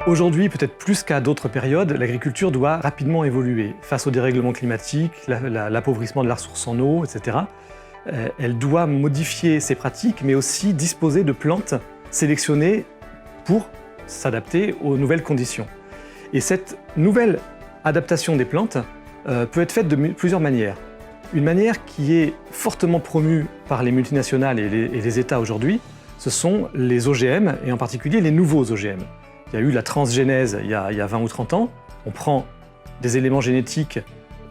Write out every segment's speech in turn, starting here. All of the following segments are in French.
Aujourd'hui, peut-être plus qu'à d'autres périodes, l'agriculture doit rapidement évoluer face au dérèglement climatique, l'appauvrissement de la ressource en eau, etc. Elle doit modifier ses pratiques, mais aussi disposer de plantes sélectionnées pour s'adapter aux nouvelles conditions. Et cette nouvelle adaptation des plantes peut être faite de plusieurs manières. Une manière qui est fortement promue par les multinationales et les États aujourd'hui, ce sont les OGM, et en particulier les nouveaux OGM. Il y a eu la transgénèse il y a 20 ou 30 ans. On prend des éléments génétiques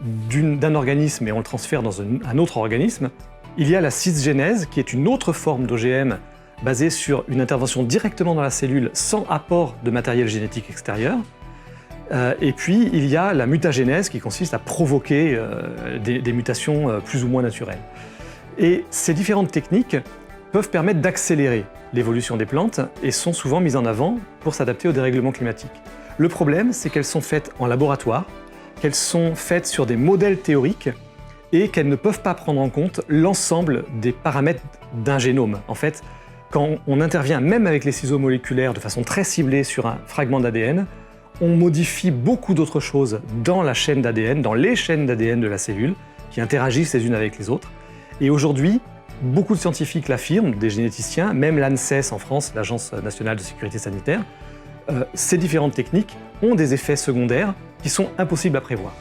d'un organisme et on le transfère dans un autre organisme. Il y a la cisgénèse, qui est une autre forme d'OGM basée sur une intervention directement dans la cellule sans apport de matériel génétique extérieur. Et puis, il y a la mutagénèse, qui consiste à provoquer des mutations plus ou moins naturelles. Et ces différentes techniques peuvent permettre d'accélérer l'évolution des plantes et sont souvent mises en avant pour s'adapter au dérèglement climatique. Le problème, c'est qu'elles sont faites en laboratoire, qu'elles sont faites sur des modèles théoriques et qu'elles ne peuvent pas prendre en compte l'ensemble des paramètres d'un génome. En fait, quand on intervient même avec les ciseaux moléculaires de façon très ciblée sur un fragment d'ADN, on modifie beaucoup d'autres choses dans la chaîne d'ADN, dans les chaînes d'ADN de la cellule, qui interagissent les unes avec les autres. Et aujourd'hui, beaucoup de scientifiques l'affirment, des généticiens, même l'ANSES en France, l'Agence nationale de sécurité sanitaire, ces différentes techniques ont des effets secondaires qui sont impossibles à prévoir.